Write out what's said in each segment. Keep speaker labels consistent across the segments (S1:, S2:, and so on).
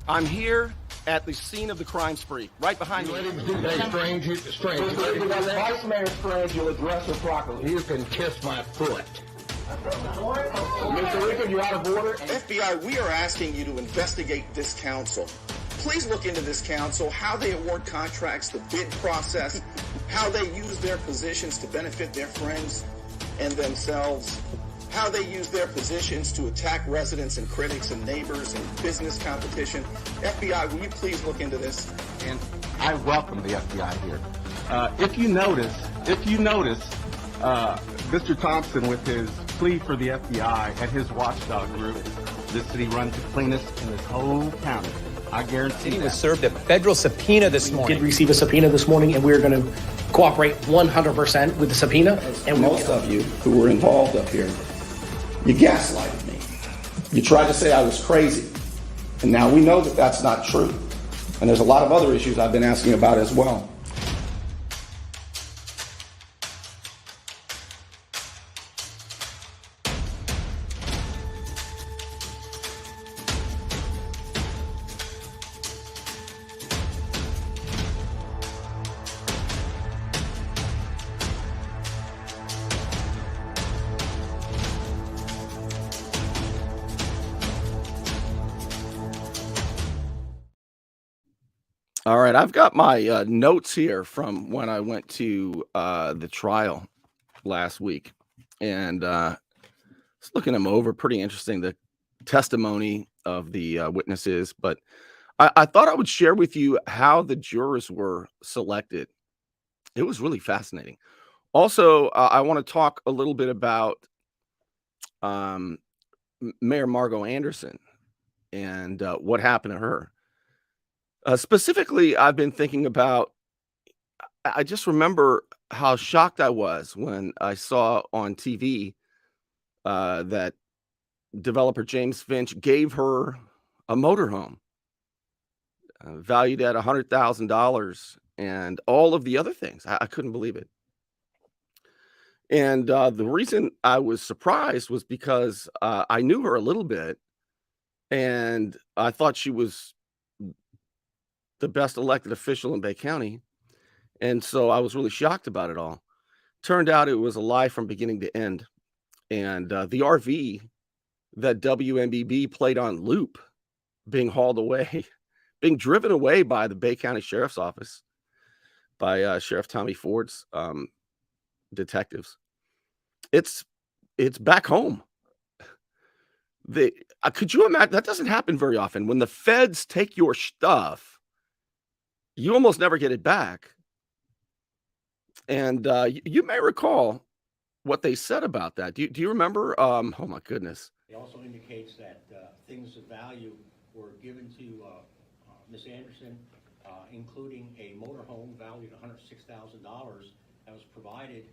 S1: I'm here at the scene of the crime spree, right behind me.
S2: Hey, strange.
S3: Vice Mayor Strange, you'll address her properly.
S2: You can kiss my foot.
S3: Mr. Rickard, you're out of order.
S4: FBI, we are asking you to investigate this council. Please look into this council, how they award contracts, the bid process, how they use their positions to benefit their friends and themselves, how they use their positions to attack residents and critics and neighbors and business competition. FBI, will you please look into this?
S1: And I welcome the FBI here. If you notice, Mr. Thompson, with his plea for the FBI and his watchdog group, this city runs the cleanest in this whole county. I guarantee
S5: He
S1: that.
S5: was served a federal subpoena this
S6: We
S5: morning.
S6: did receive a subpoena this morning, and we're going to cooperate 100% with the subpoena. And
S3: Most of you who were involved up here, you gaslighted me. You tried to say I was crazy. And now we know that that's not true. And there's a lot of other issues I've been asking about as well.
S1: All right, I've got my notes here from when I went to the trial last week, and just looking them over. Pretty interesting, the testimony of the witnesses. But I thought I would share with you how the jurors were selected. It was really fascinating. Also, I want to talk a little bit about Mayor Margot Anderson and what happened to her. Specifically, I've been thinking about, I just remember how shocked I was when I saw on TV that developer James Finch gave her a motorhome valued at $100,000 and all of the other things. I couldn't believe it. And the reason I was surprised was because I knew her a little bit, and I thought she was the best elected official in Bay County. And so I was really shocked about it all. Turned out it was a lie from beginning to end. And the RV that WMBB played on loop being hauled away, being driven away by the Bay County Sheriff's Office, by Sheriff Tommy Ford's detectives. It's back home. Could you imagine? That doesn't happen very often. When the feds take your stuff, you almost never get it back. And you may recall what they said about that. Do you remember? Oh, my goodness.
S7: It also indicates that things of value were given to Ms. Anderson, including a motorhome valued at $106,000 that was provided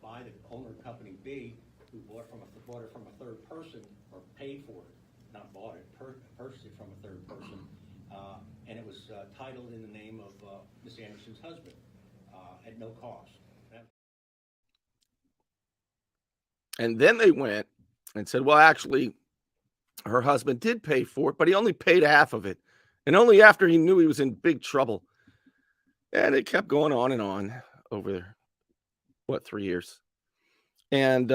S7: by the owner company B, who bought it from a third person, or paid for it, not bought it, purchased it from a third person. And it was titled in the name of Ms. Anderson's husband at no cost.
S1: And then they went and said, well, actually, her husband did pay for it, but he only paid half of it. And only after he knew he was in big trouble. And it kept going on and on over, 3 years. And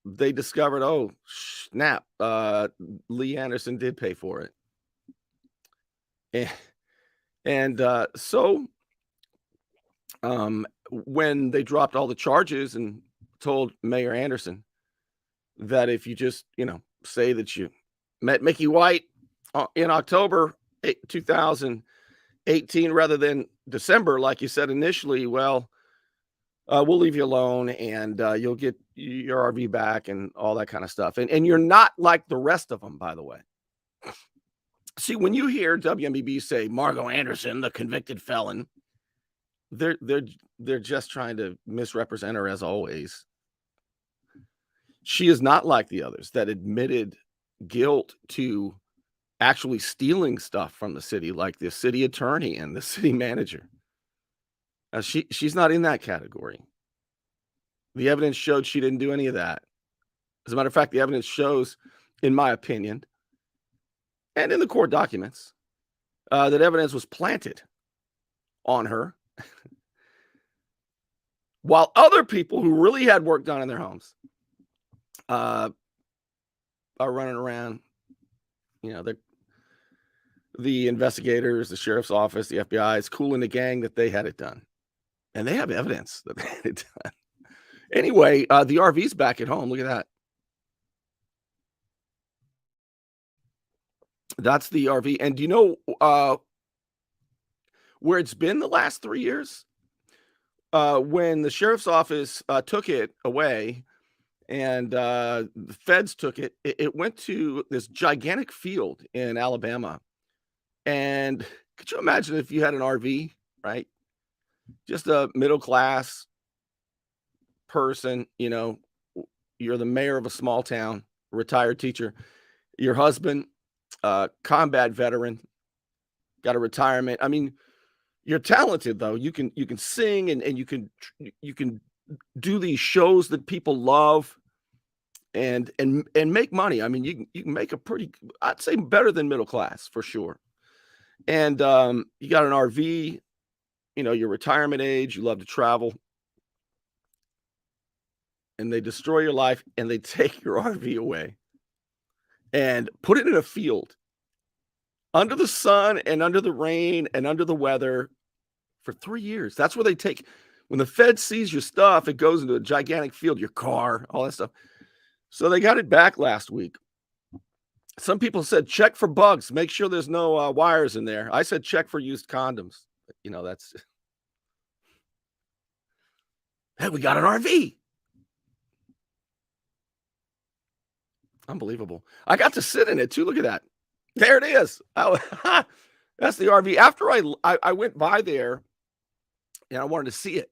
S1: they discovered, oh, snap, Lee Anderson did pay for it. And so when they dropped all the charges and told Mayor Anderson that if you just, say that you met Mickey White in October 2018 rather than December, like you said initially, well, we'll leave you alone and you'll get your RV back and all that kind of stuff. And you're not like the rest of them, by the way. See, when you hear WMBB say Margot Anderson, the convicted felon, they're just trying to misrepresent her as always. She is not like the others that admitted guilt to actually stealing stuff from the city, like the city attorney and the city manager. She's not in that category. The evidence showed she didn't do any of that. As a matter of fact, the evidence shows, in my opinion, and in the court documents that evidence was planted on her while other people who really had work done in their homes are running around. The investigators, the sheriff's office, the FBI is cooling the gang that they had it done. And they have evidence that they had it done. Anyway, the RV's back at home. Look at that. That's the RV. And do you know where it's been the last 3 years? When the sheriff's office took it away and the feds took it, it went to this gigantic field in Alabama. And could you imagine if you had an RV, right? Just a middle class person, you're the mayor of a small town, retired teacher, your husband, combat veteran, got a retirement. I mean, you're talented though. You can sing and you can do these shows that people love and make money. I mean, you can make a pretty, I'd say better than middle class for sure. And you got an RV, your retirement age, you love to travel. And they destroy your life and they take your RV away and put it in a field under the sun and under the rain and under the weather for 3 years. That's where they take, when the Fed sees your stuff, it goes into a gigantic field, your car, all that stuff. So they got it back last week. Some people said, check for bugs. Make sure there's no wires in there. I said, check for used condoms. That's, hey, we got an RV. Unbelievable. I got to sit in it too. Look at that. There it is. Oh, that's the RV. After I went by there and I wanted to see it,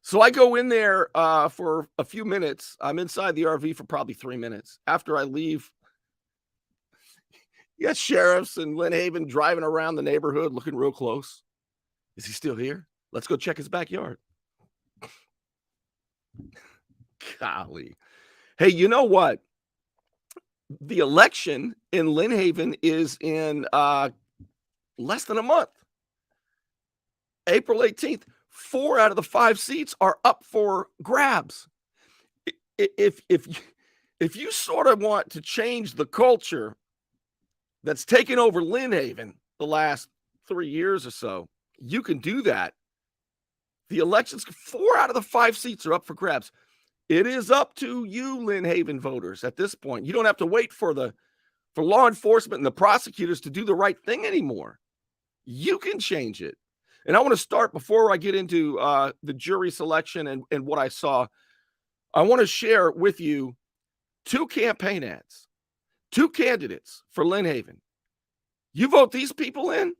S1: So I go in there for a few minutes. I'm inside the RV for probably 3 minutes. After I leave, you got sheriffs and Lynn Haven driving around the neighborhood looking real close. Is he still here? Let's go check his backyard. Golly. Hey, you know what? The election in Lynn Haven is in less than a month. April 18th. 4 out of the 5 seats are up for grabs. If you sort of want to change the culture that's taken over Lynn Haven the last 3 years or so, you can do that. The elections, 4 out of the 5 seats are up for grabs. It is up to you, Lynn Haven voters, at this point. You don't have to wait for law enforcement and the prosecutors to do the right thing anymore. You can change it. And I want to start, before I get into the jury selection and what I saw, I want to share with you 2 campaign ads, 2 candidates for Lynn Haven. You vote these people in,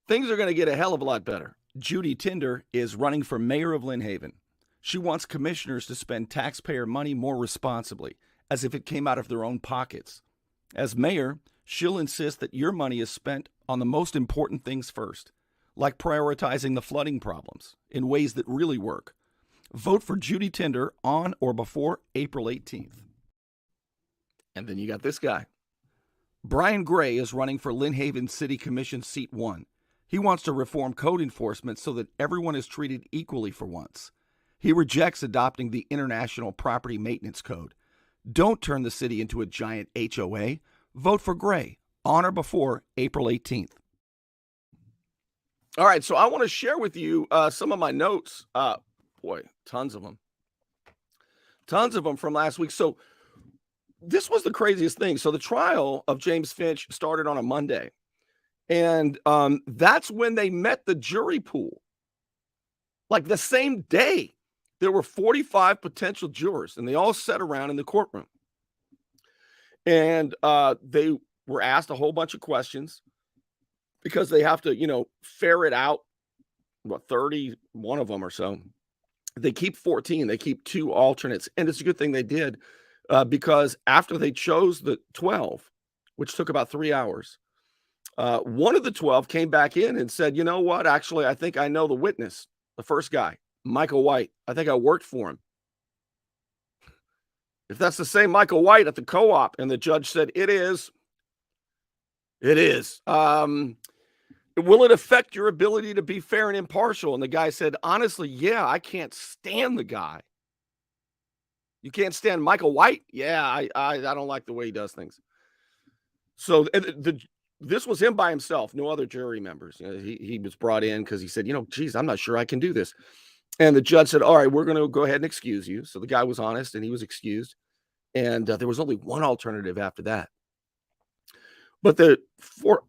S1: things are going to get a hell of a lot better.
S8: Judy Tinder is running for mayor of Lynn Haven. She wants commissioners to spend taxpayer money more responsibly, as if it came out of their own pockets. As mayor, she'll insist that your money is spent on the most important things first, like prioritizing the flooding problems in ways that really work. Vote for Judy Tinder on or before April 18th.
S1: And then you got this guy.
S8: Brian Gray is running for Lynn Haven City Commission Seat 1. He wants to reform code enforcement so that everyone is treated equally for once. He rejects adopting the International Property Maintenance Code. Don't turn the city into a giant HOA. Vote for Gray on or before April 18th.
S1: All right, so I want to share with you some of my notes. Boy, tons of them. Tons of them from last week. So this was the craziest thing. So the trial of James Finch started on a Monday. And that's when they met the jury pool. Like the same day, there were 45 potential jurors, and they all sat around in the courtroom. And they were asked a whole bunch of questions because they have to, ferret out, 31 of them or so. They keep 14. They keep 2 alternates. And it's a good thing they did because after they chose the 12, which took about 3 hours, one of the 12 came back in and said, you know what? Actually, I think I know the witness, the first guy, Michael White. I think I worked for him. If that's the same Michael White at the co-op, and the judge said it is, It is. Will it affect your ability to be fair and impartial? And the guy said, honestly, yeah, I can't stand the guy. You can't stand Michael White? Yeah, I don't like the way he does things. So this was him by himself, no other jury members. You know, he was brought in because he said, geez, I'm not sure I can do this. And the judge said, all right, we're going to go ahead and excuse you. So the guy was honest and he was excused. And there was only one alternative after that. But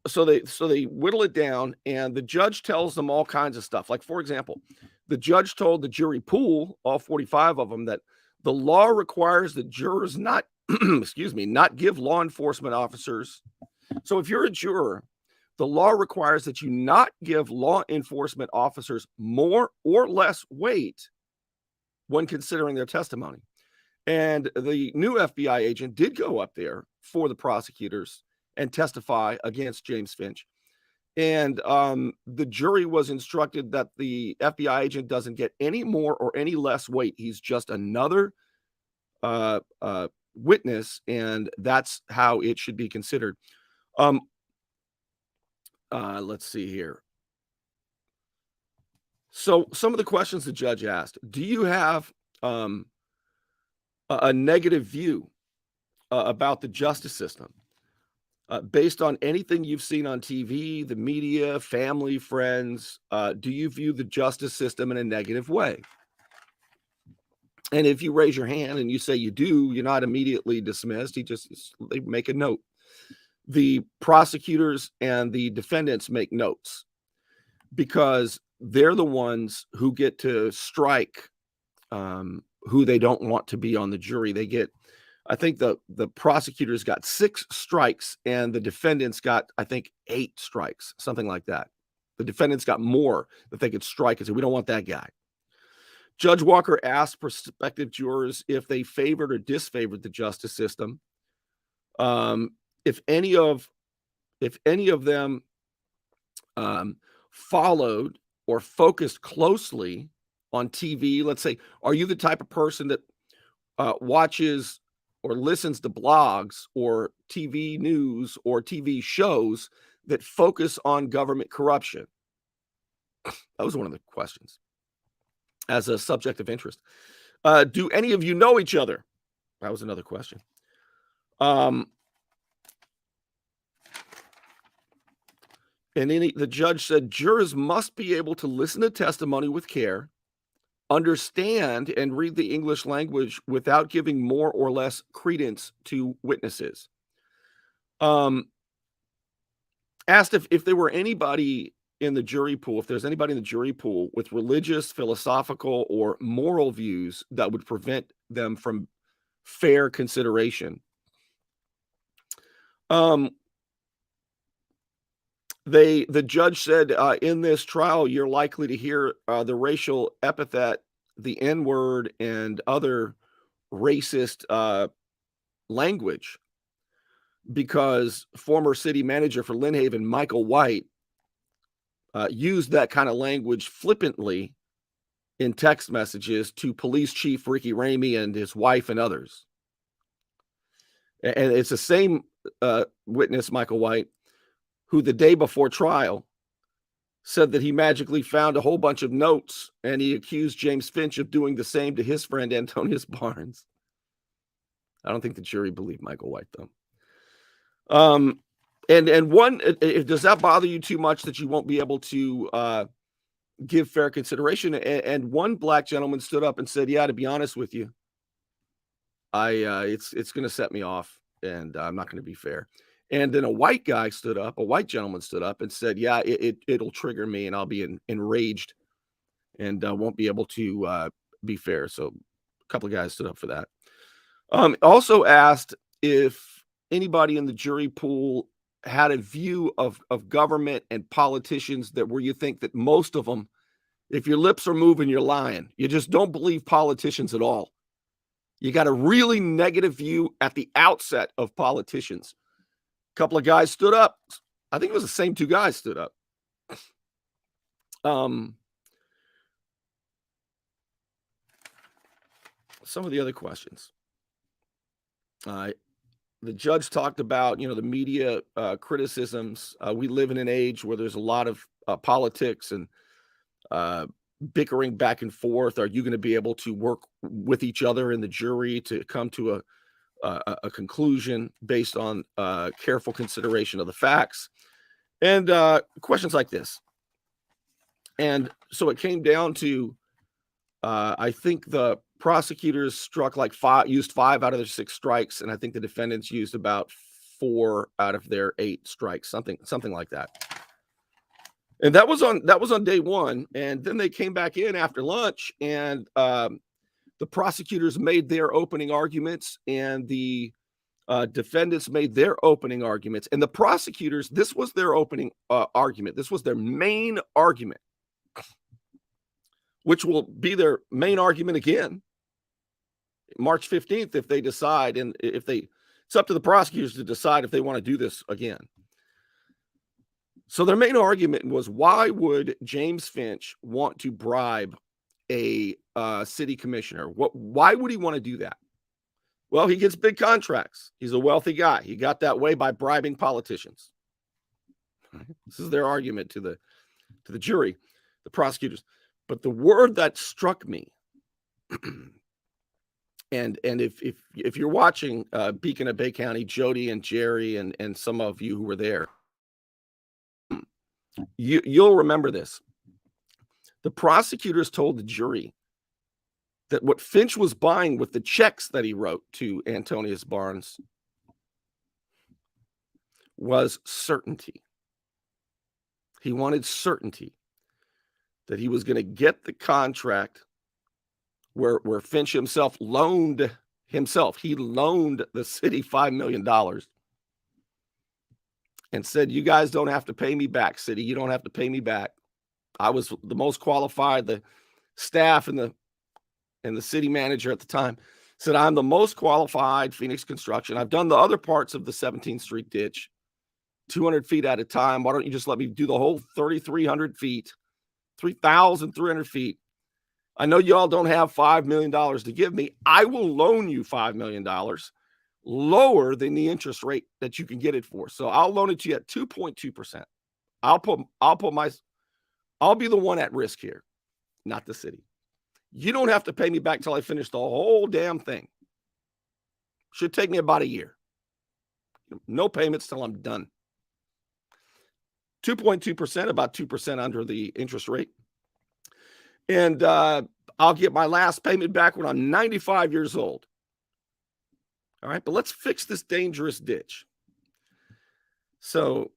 S1: so they whittle it down, and the judge tells them all kinds of stuff. Like, for example, the judge told the jury pool, all 45 of them, that the law requires that jurors not, not give law enforcement officers. So if you're a juror, the law requires that you not give law enforcement officers more or less weight when considering their testimony. And the new FBI agent did go up there for the prosecutors and testify against James Finch. And the jury was instructed that the FBI agent doesn't get any more or any less weight. He's just another witness, and that's how it should be considered. Let's see here. So some of the questions the judge asked: do you have a negative view about the justice system based on anything you've seen on TV, the media, family, friends? Do you view the justice system in a negative way? And if you raise your hand and you say you do, you're not immediately dismissed. They make a note. The prosecutors and the defendants make notes because they're the ones who get to strike who they don't want to be on the jury. They get, I think the prosecutors got 6 strikes and the defendants got, I think, 8 strikes, something like that. The defendants got more that they could strike and say, we don't want that guy. Judge Walker asked prospective jurors if they favored or disfavored the justice system. If any of them followed or focused closely on TV. Let's say, are you the type of person that watches or listens to blogs or TV news or TV shows that focus on government corruption? That was one of the questions as a subject of interest. Do any of you know each other? That was another question. And the judge said jurors must be able to listen to testimony with care, understand and read the English language without giving more or less credence to witnesses. Asked if there were anybody in the jury pool, if there's anybody in the jury pool with religious, philosophical, or moral views that would prevent them from fair consideration. The judge said, in this trial, you're likely to hear the racial epithet, the N-word, and other racist language because former city manager for Lynn Haven, Michael White, used that kind of language flippantly in text messages to police chief Ricky Ramey and his wife and others. And it's the same witness, Michael White, who the day before trial said that he magically found a whole bunch of notes and he accused James Finch of doing the same to his friend Antonius Barnes. I don't think the jury believed Michael White, though. And one, does that bother you too much that you won't be able to give fair consideration? And one black gentleman stood up and said, yeah, to be honest with you, it's going to set me off and I'm not going to be fair. And then a white gentleman stood up and said, yeah, it'll trigger me and I'll be enraged and won't be able to be fair. So a couple of guys stood up for that. Also asked if anybody in the jury pool had a view of government and politicians where you think that most of them, if your lips are moving, you're lying. You just don't believe politicians at all. You got a really negative view at the outset of politicians. A couple of guys stood up. I think it was the same 2 guys stood up. Some of the other questions. the judge talked about, the media criticisms. We live in an age where there's a lot of politics and bickering back and forth. Are you going to be able to work with each other in the jury to come to a conclusion based on careful consideration of the facts and questions like this? And so it came down to, I think the prosecutors struck used 5 out of their 6 strikes, and I think the defendants used about 4 out of their 8 strikes, something like that. And that was on day 1, and then they came back in after lunch, and the prosecutors made their opening arguments, and the defendants made their opening arguments. And the prosecutors, this was their opening argument. This was their main argument, which will be their main argument again March 15th if they decide, and it's up to the prosecutors to decide if they want to do this again. So their main argument was, why would James Finch want to bribe a city commissioner? Why would he want to do that? Well, he gets big contracts. He's a wealthy guy. He got that way by bribing politicians. This is their argument to the jury, the prosecutors. But the word that struck me, and if you're watching Beacon of Bay County, Jody and Jerry and some of you who were there, you'll remember this. The prosecutors told the jury that what Finch was buying with the checks that he wrote to Antonius Barnes was certainty. He wanted certainty that he was going to get the contract where Finch himself loaned He loaned the city $5 million and said, you guys don't have to pay me back, city. You don't have to pay me back. I was the most qualified. The staff and the city manager at the time said, I'm the most qualified, Phoenix Construction. I've done the other parts of the 17th Street ditch, 200 feet at a time. Why don't you just let me do the whole 3,300 feet, 3,300 feet? I know y'all don't have $5 million to give me. I will loan you $5 million lower than the interest rate that you can get it for. So I'll loan it to you at 2.2%. I'll be the one at risk here, not the city. You don't have to pay me back till I finish the whole damn thing. Should take me about a year. No payments till I'm done. 2.2%, about 2% under the interest rate. And I'll get my last payment back when I'm 95 years old. All right, but let's fix this dangerous ditch. So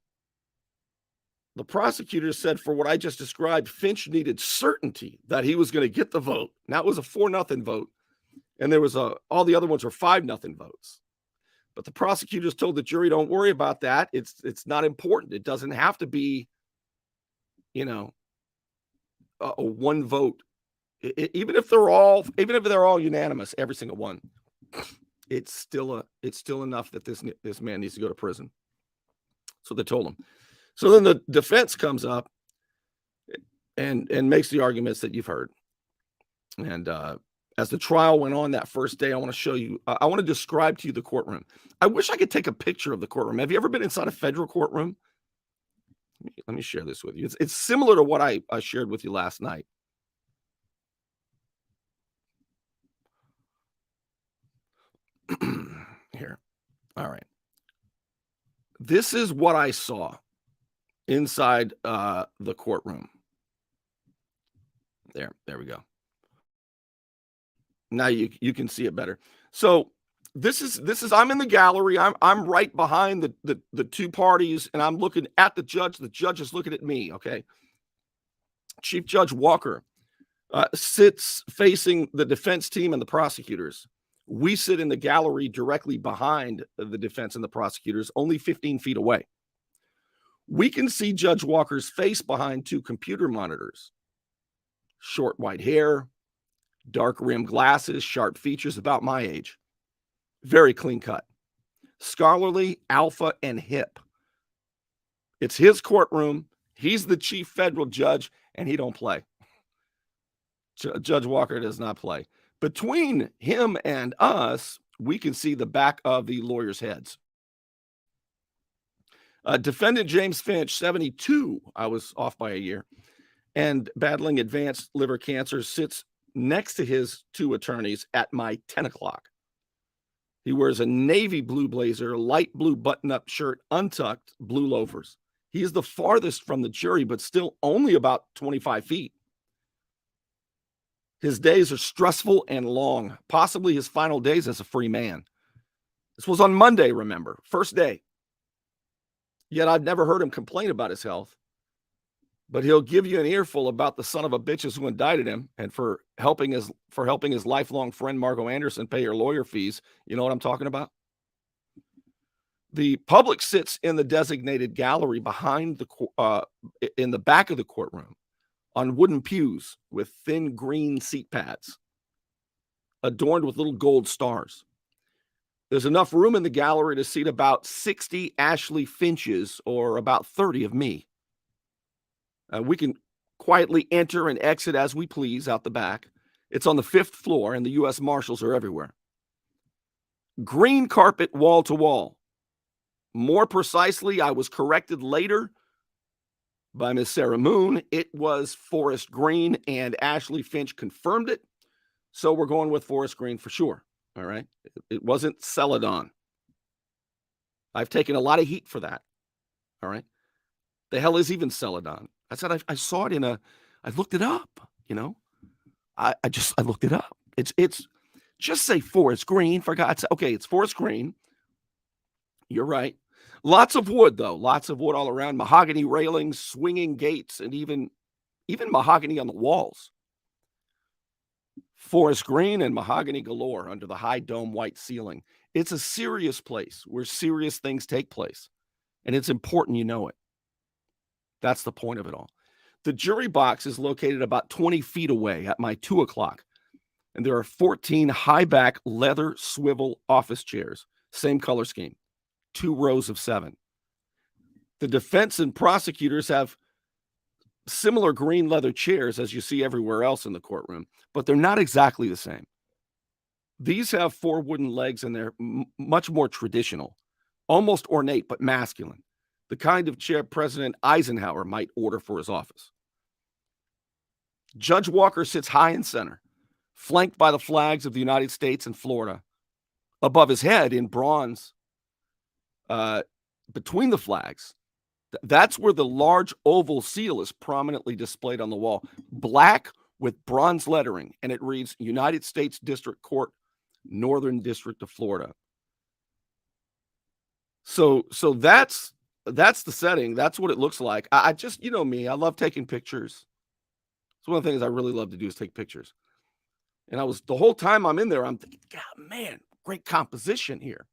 S1: the prosecutor said, for what I just described, Finch needed certainty that he was going to get the vote. Now, it was a 4-0 vote, and there was all the other ones were 5-0 votes. But the prosecutors told the jury, don't worry about that. It's not important. It doesn't have to be, a one vote. Even if they're all unanimous, every single one, it's still enough that this man needs to go to prison. So they told him. So then the defense comes up and makes the arguments that you've heard. And as the trial went on that first day, I want to show you, I want to describe to you the courtroom. I wish I could take a picture of the courtroom. Have you ever been inside a federal courtroom? Let me share this with you. It's similar to what I shared with you last night. Here. All right. This is what I saw inside the courtroom. There we go. Now you can see it better. So this is I'm in the gallery. I'm right behind the two parties, and I'm looking at the judge. The judge is looking at me. Okay. Chief Judge Walker sits facing the defense team and the prosecutors. We sit in the gallery directly behind the defense and the prosecutors, only 15 feet away. We can see Judge Walker's face behind 2 computer monitors. Short white hair, dark rimmed glasses, sharp features, about my age. Very clean cut. Scholarly, alpha, and hip. It's his courtroom. He's the chief federal judge, and he don't play. Judge Walker does not play. Between him and us, we can see the back of the lawyers' heads. Defendant James Finch, 72, I was off by a year, and battling advanced liver cancer, sits next to his two attorneys at my 10 o'clock. He wears a navy blue blazer, light blue button-up shirt, untucked, blue loafers. He is the farthest from the jury, but still only about 25 feet. His days are stressful and long, possibly his final days as a free man. This was on Monday, remember, first day. Yet I've never heard him complain about his health. But he'll give you an earful about the son of a bitches who indicted him and for helping his lifelong friend Margo Anderson pay her lawyer fees. You know what I'm talking about? The public sits in the designated gallery behind in the back of the courtroom on wooden pews with thin green seat pads adorned with little gold stars. There's enough room in the gallery to seat about 60 Ashley Finches or about 30 of me. We can quietly enter and exit as we please out the back. It's on the 5th floor, and the U.S. Marshals are everywhere. Green carpet wall to wall. More precisely, I was corrected later by Miss Sarah Moon. It was forest green, and Ashley Finch confirmed it. So we're going with forest green for sure. All right. It wasn't Celadon. I've taken a lot of heat for that. All right. The hell is even Celadon? I said I saw it I looked it up, you know. I looked it up. It's just say forest green, for God's sake. Okay, it's forest green. You're right. Lots of wood, though. Lots of wood all around. Mahogany railings, swinging gates, and even mahogany on the walls. Forest green and mahogany galore under the high dome white ceiling. It's a serious place where serious things take place. And it's important you know it. That's the point of it all. The jury box is located about 20 feet away at my 2 o'clock. And there are 14 high-back leather swivel office chairs. Same color scheme. 2 rows of 7. The defense and prosecutors have similar green leather chairs as you see everywhere else in the courtroom, but they're not exactly the same. These have 4 wooden legs and they're much more traditional, almost ornate but masculine. The kind of chair President Eisenhower might order for his office. Judge Walker sits high in center, flanked by the flags of the United States and Florida. Above his head in bronze, between the flags, that's where the large oval seal is prominently displayed on the wall. Black with bronze lettering, and it reads United States District Court, Northern District of Florida. So that's the setting. That's what it looks like. I just, you know me, I love taking pictures. It's one of the things I really love to do is take pictures. And the whole time I'm in there, I'm thinking, God, man, great composition here.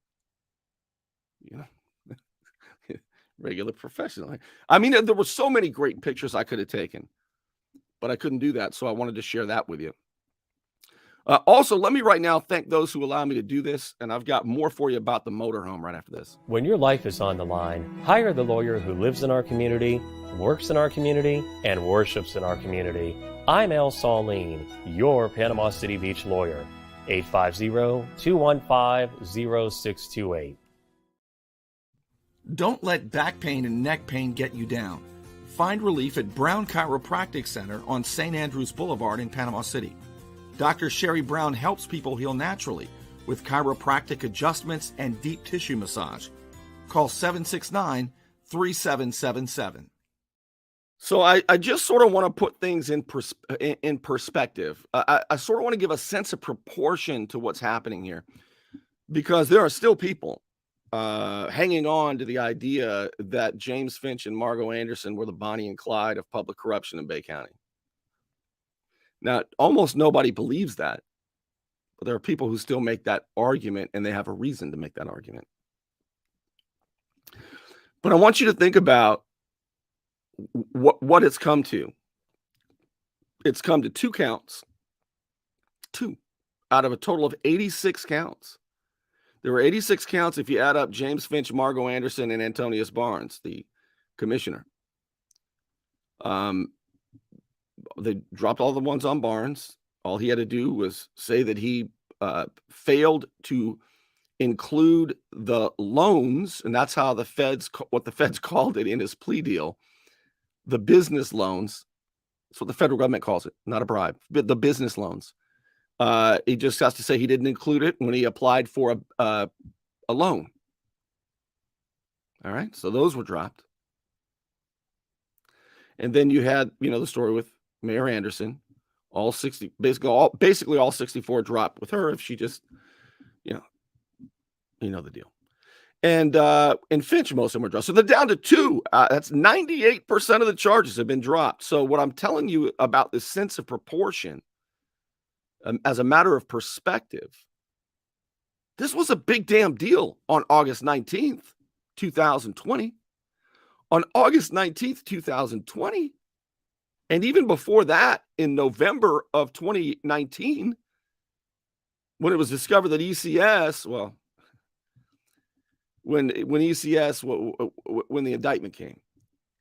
S1: You know, regular professional. I mean, there were so many great pictures I could have taken, but I couldn't do that. So I wanted to share that with you. Also, let me right now thank those who allow me to do this, and I've got more for you about the motorhome right after this.
S9: When your life is on the line, hire the lawyer who lives in our community, works in our community, and worships in our community. I'm Al Saulene, your Panama City Beach lawyer. 850-215-0628.
S8: Don't let back pain and neck pain get you down. Find relief at Brown Chiropractic Center on St. Andrews Boulevard in Panama City. Dr. Sherry Brown helps people heal naturally with chiropractic adjustments and deep tissue massage. Call 769-3777. So I just sort of want to put things in perspective. I sort of want to give a sense of proportion to what's happening here, because there are still people hanging on to the idea that James Finch and Margo Anderson were the Bonnie and Clyde of public corruption in Bay County. Now, almost nobody believes that, but there are people who still make that argument, and they have a reason to make that argument. But I want you to think about what it's come to. It's come to 2 counts. 2 out of a total of 86 counts. There were 86 counts if you add up James Finch, Margo Anderson, and Antonius Barnes, the commissioner. They dropped all the ones on Barnes. All he had to do was say that he failed to
S1: include the loans, and that's how what the feds called it in his plea deal, the business loans. That's what the federal government calls it, not a bribe, but the business loans. He just has to say he didn't include it when he applied for a loan. All right, so those were dropped. And then you had, the story with Mayor Anderson, basically all 64 dropped with her if she just, the deal. And Finch, most of them were dropped. So they're down to 2. That's 98% of the charges have been dropped. So what I'm telling you about this sense of proportion, as a matter of perspective, this was a big damn deal on August 19th, 2020. On August 19th, 2020, and even before that, in November of 2019, when it was discovered that ECS, when the indictment came,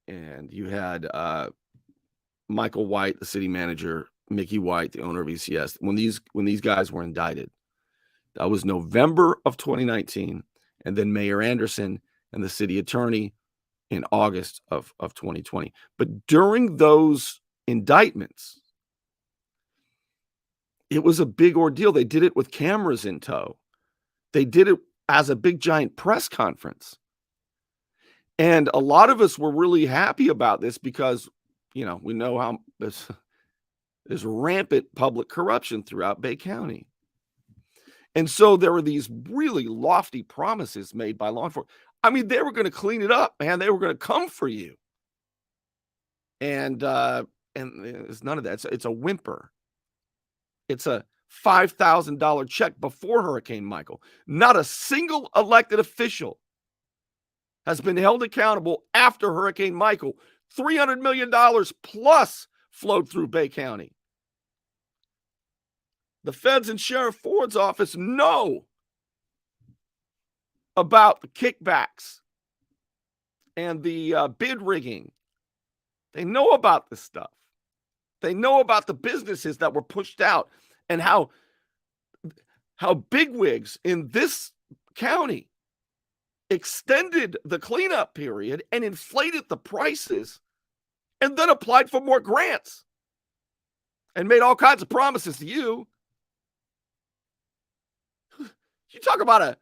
S1: and you had Michael White, the city manager, Mickey White, the owner of ECS, when these guys were indicted, that was November of 2019, and then Mayor Anderson and the city attorney in August of 2020. But during those indictments, it was a big ordeal. They did it with cameras in tow. They did it as a big giant press conference. And a lot of us were really happy about this because, we know how there's rampant public corruption throughout Bay County. And so there were these really lofty promises made by law enforcement. I mean, they were going to clean it up, man. They were going to come for you. And it's none of that. It's a whimper. It's a $5,000 check before Hurricane Michael. Not a single elected official has been held accountable after Hurricane Michael. $300 million plus flowed through Bay County. The feds and Sheriff Ford's office know about the kickbacks and the bid rigging. They know about this stuff. They know about the businesses that were pushed out and how bigwigs in this county extended the cleanup period and inflated the prices and then applied for more grants and made all kinds of promises to you. You talk about a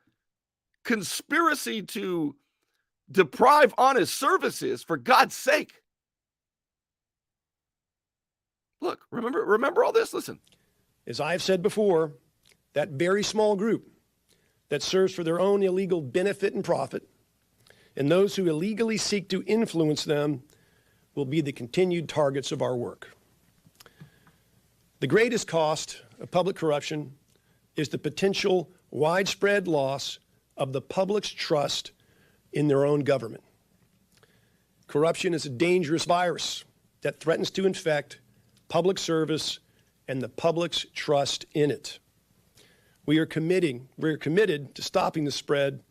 S1: conspiracy to deprive honest services, for God's sake. Look, remember all this? Listen.
S10: As I've said before, that very small group that serves for their own illegal benefit and profit, and those who illegally seek to influence them, will be the continued targets of our work. The greatest cost of public corruption is the potential widespread loss of the public's trust in their own government. Corruption is a dangerous virus that threatens to infect public service and the public's trust in it. We are committed to stopping the spread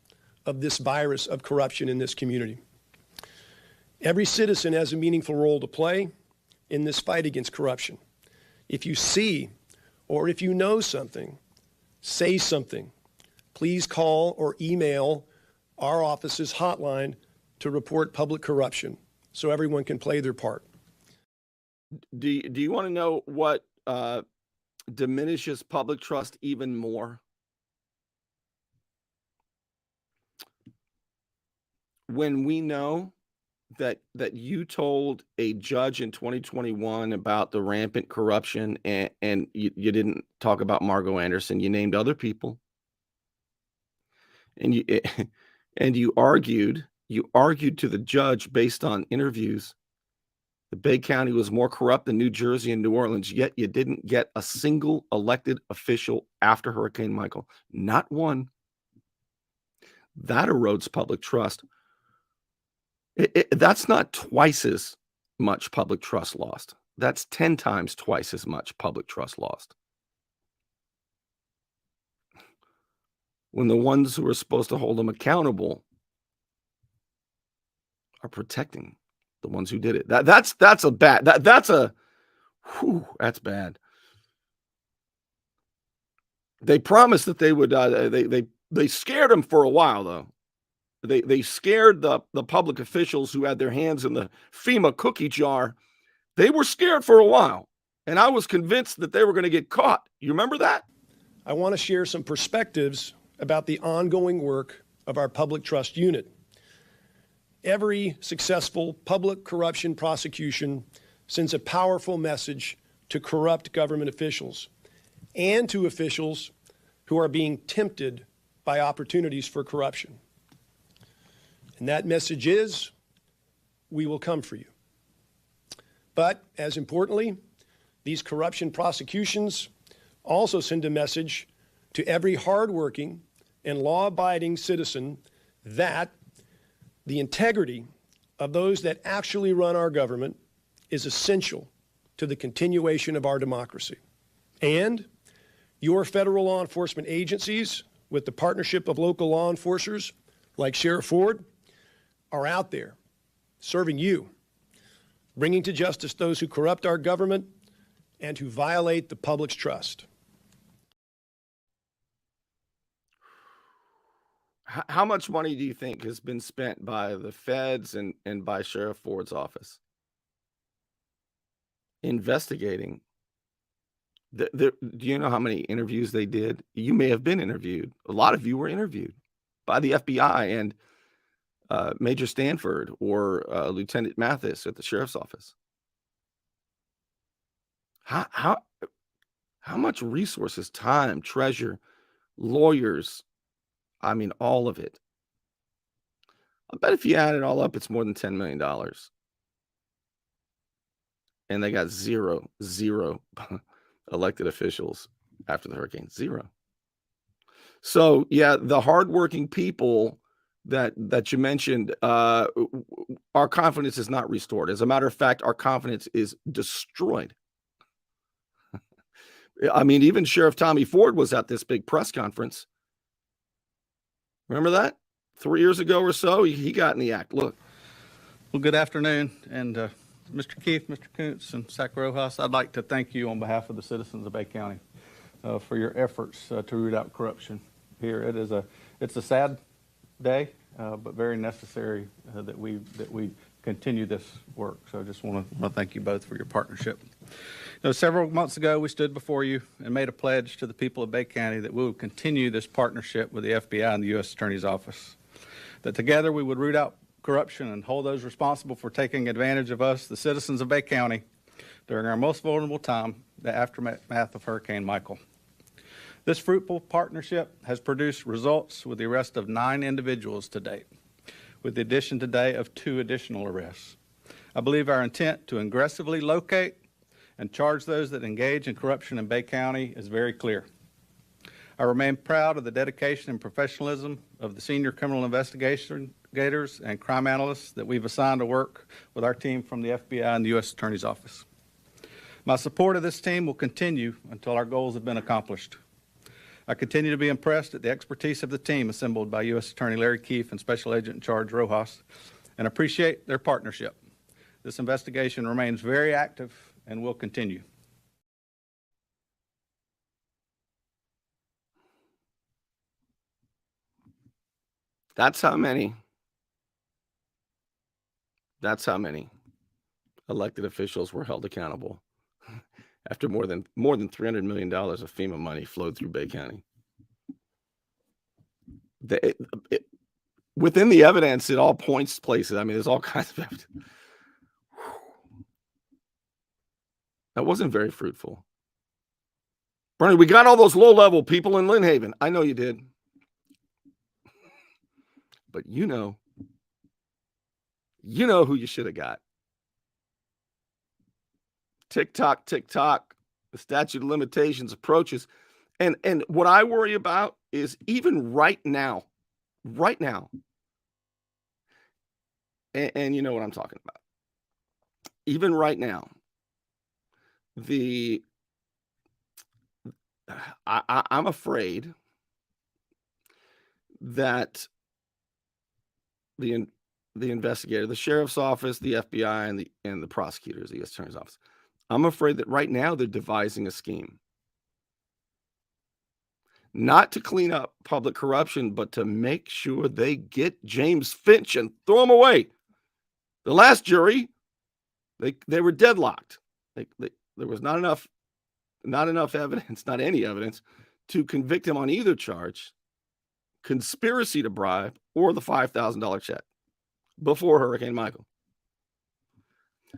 S10: of this virus of corruption in this community. Every citizen has a meaningful role to play in this fight against corruption. If you see or if you know something, say something. Please call or email our office's hotline to report public corruption so everyone can play their part.
S1: Do you want to know what diminishes public trust even more? When we know that you told a judge in 2021 about the rampant corruption and you didn't talk about Margo Anderson, you named other people. And you argued to the judge based on interviews. The Bay County was more corrupt than New Jersey and New Orleans, yet you didn't get a single elected official after Hurricane Michael. Not one. That erodes public trust. That's not twice as much public trust lost. That's 10 times twice as much public trust lost. When the ones who are supposed to hold them accountable are protecting the ones who did it. That's bad. That's bad. They promised that they would. They They scared them for a while, though. They scared the public officials who had their hands in the FEMA cookie jar. They were scared for a while, and I was convinced that they were going to get caught. You remember that?
S10: I want to share some perspectives about the ongoing work of our public trust unit. Every successful public corruption prosecution sends a powerful message to corrupt government officials and to officials who are being tempted by opportunities for corruption. And that message is, we will come for you. But as importantly, these corruption prosecutions also send a message to every hardworking and law-abiding citizen that the integrity of those that actually run our government is essential to the continuation of our democracy. And your federal law enforcement agencies, with the partnership of local law enforcers like Sheriff Ford, are out there serving you, bringing to justice those who corrupt our government and who violate the public's trust.
S1: How much money do you think has been spent by the feds and by Sheriff Ford's office investigating? Do you know how many interviews they did? You may have been interviewed. A lot of you were interviewed by the FBI and Major Stanford or Lieutenant Mathis at the sheriff's office. How much resources, time, treasure, lawyers, I mean, all of it. I bet if you add it all up, it's more than $10 million. And they got zero elected officials after the hurricane. Zero. So, yeah, the hardworking people that you mentioned, our confidence is not restored. As a matter of fact, our confidence is destroyed. I mean, even Sheriff Tommy Ford was at this big press conference. Remember that? 3 years ago or so, he got in the act. Look.
S11: Well, good afternoon. And Mr. Keith, Mr. Kuntz, and Zach Rojas, I'd like to thank you on behalf of the citizens of Bay County for your efforts to root out corruption here. It's a sad day, but very necessary that we continue this work. So I just want to thank you both for your partnership. Several months ago, we stood before you and made a pledge to the people of Bay County that we would continue this partnership with the FBI and the U.S. Attorney's Office, that together we would root out corruption and hold those responsible for taking advantage of us, the citizens of Bay County, during our most vulnerable time, the aftermath of Hurricane Michael. This fruitful partnership has produced results with the arrest of 9 individuals to date, with the addition today of 2 additional arrests. I believe our intent to aggressively locate and charge those that engage in corruption in Bay County is very clear. I remain proud of the dedication and professionalism of the senior criminal investigators and crime analysts that we've assigned to work with our team from the FBI and the U.S. Attorney's Office. My support of this team will continue until our goals have been accomplished. I continue to be impressed at the expertise of the team assembled by U.S. Attorney Larry Keefe and Special Agent in Charge Rojas, and appreciate their partnership. This investigation remains very active and will continue.
S1: That's how many elected officials were held accountable after more than $300 million of FEMA money flowed through Bay County. Within the evidence, it all points places. I mean, there's all kinds of evidence. That wasn't very fruitful. Bernie, we got all those low-level people in Lynn Haven. I know you did. But you know who you should have got. Tick tock, the statute of limitations approaches. And what I worry about is even right now, and you know what I'm talking about. Even right now, I'm afraid that the investigator, the sheriff's office, the FBI, and the prosecutors, the U.S. Attorney's Office, I'm afraid that right now they're devising a scheme. not to clean up public corruption, but to make sure they get James Finch and throw him away. The last jury, they were deadlocked. There was not enough evidence, not any evidence, to convict him on either charge, conspiracy to bribe or the $5,000 check, before Hurricane Michael.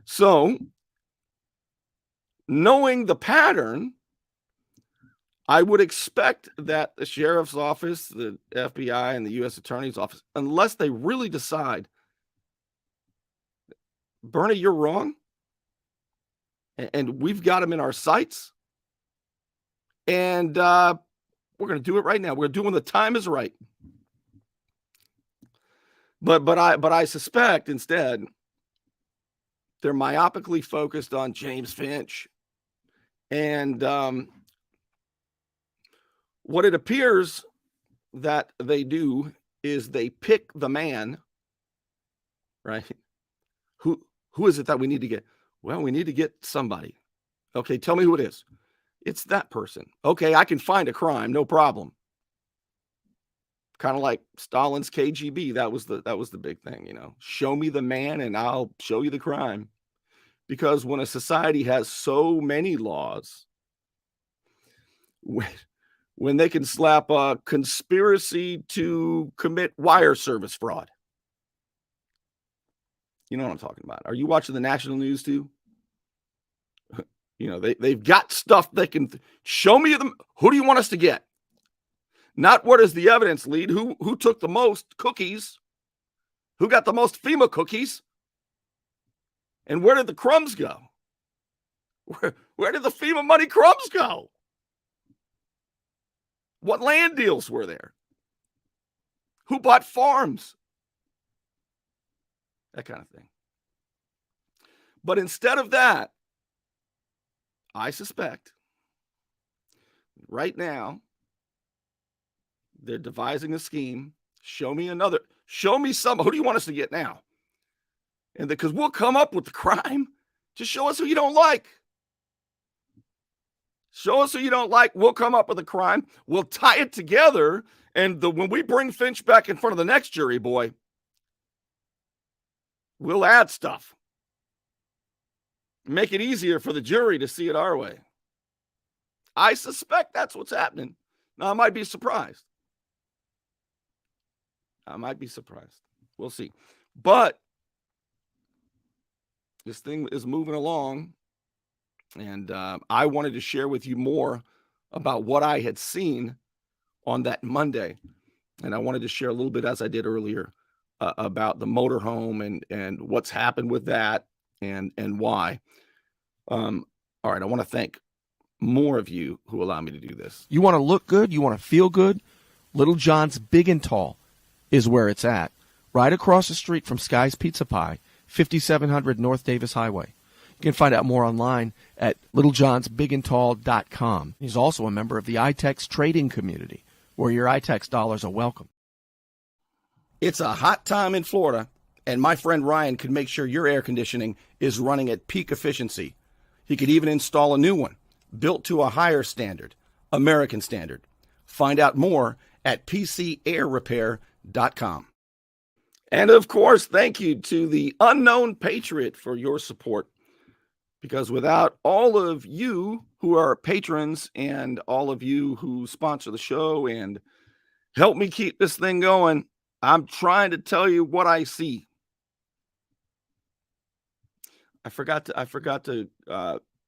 S1: So, knowing the pattern, I would expect that the sheriff's office, the FBI, and the U.S. Attorney's office, unless they really decide, Bernie, you're wrong, and we've got him in our sights, and we're going to do it right now. We're doing the time is right. But I suspect instead they're myopically focused on James Finch, and what it appears that they do is they pick the man, right? Who is it that we need to get? Well, we need to get somebody. Okay, tell me who it is. It's that person. Okay, I can find a crime, no problem. Kind of like Stalin's KGB. That was the big thing, you know. Show me the man and I'll show you the crime. Because when a society has so many laws, when they can slap a conspiracy to commit wire service fraud. You know what I'm talking about. Are you watching the national news too? You know, they've got stuff they can show me them. Who do you want us to get? Not what does the evidence lead? Who took the most cookies? Who got the most FEMA cookies? And where did the crumbs go? Where did the FEMA money crumbs go? What land deals were there? Who bought farms? That kind of thing. But instead of that, I suspect right now they're devising a scheme. Show me some. Who do you want us to get now? And because we'll come up with the crime. Just show us who you don't like. Show us who you don't like. We'll come up with a crime. We'll tie it together. And when we bring Finch back in front of the next jury, boy, we'll add stuff. Make it easier for the jury to see it our way. I suspect that's what's happening. Now, I might be surprised. We'll see. But this thing is moving along. And I wanted to share with you more about what I had seen on that Monday. And I wanted to share a little bit, as I did earlier, about the motorhome and what's happened with that and why. All right, I want to thank more of you who allow me to do this.
S12: You want to look good? You want to feel good? Little John's Big and Tall is where it's at. Right across the street from Sky's Pizza Pie, 5700 North Davis Highway. You can find out more online at littlejohnsbigandtall.com. He's also a member of the iTex trading community, where your iTex dollars are welcome.
S1: It's a hot time in Florida, and my friend Ryan can make sure your air conditioning is running at peak efficiency. He could even install a new one, built to a higher standard, American standard. Find out more at PCAirrepair.com. And of course, thank you to the Unknown Patriot for your support. Because without all of you who are patrons and all of you who sponsor the show and help me keep this thing going, I'm trying to tell you what I see. I forgot to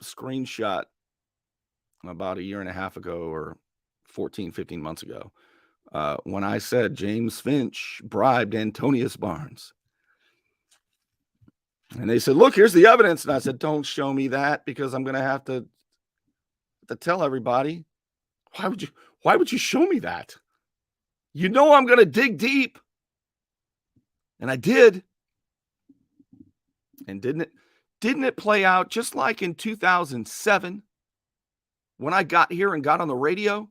S1: screenshot about a year and a half ago or 14, 15 months ago when I said James Finch bribed Antonius Barnes. And they said, look, here's the evidence. And I said, don't show me that because I'm going to have to tell everybody. Why would you show me that? You know I'm going to dig deep. And I did. And didn't it play out just like in 2007 when I got here and got on the radio?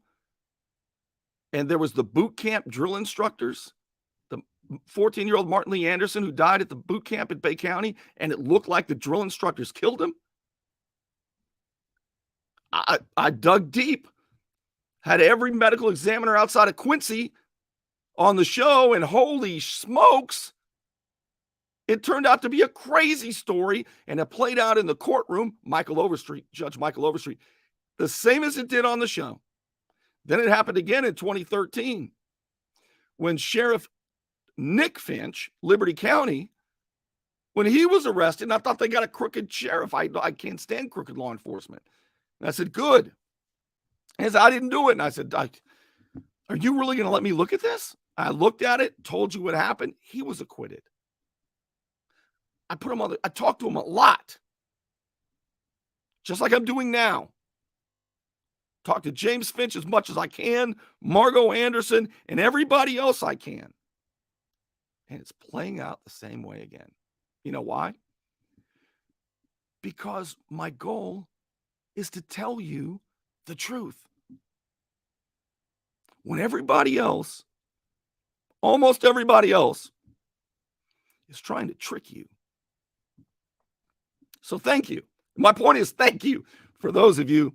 S1: And there was the boot camp drill instructors. 14-year-old Martin Lee Anderson who died at the boot camp in Bay County, and it looked like the drill instructors killed him. I dug deep. Had every medical examiner outside of Quincy on the show, and holy smokes, it turned out to be a crazy story, and it played out in the courtroom. Judge Michael Overstreet, the same as it did on the show. Then it happened again in 2013 when Sheriff Nick Finch, Liberty County, when he was arrested, and I thought they got a crooked sheriff. I can't stand crooked law enforcement. And I said, good. He said, I didn't do it. And I said, are you really going to let me look at this? I looked at it, told you what happened. He was acquitted. I talked to him a lot, just like I'm doing now. Talk to James Finch as much as I can, Margot Anderson, and everybody else I can. And it's playing out the same way again. You know why? Because my goal is to tell you the truth. When everybody else, almost everybody else, is trying to trick you. So thank you. My point is thank you for those of you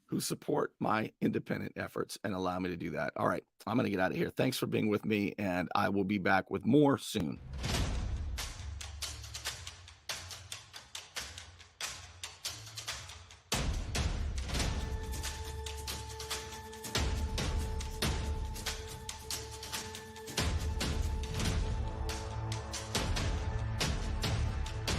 S1: who support my independent efforts and allow me to do that. All right, I'm going to get out of here. Thanks for being with me, and I will be back with more soon.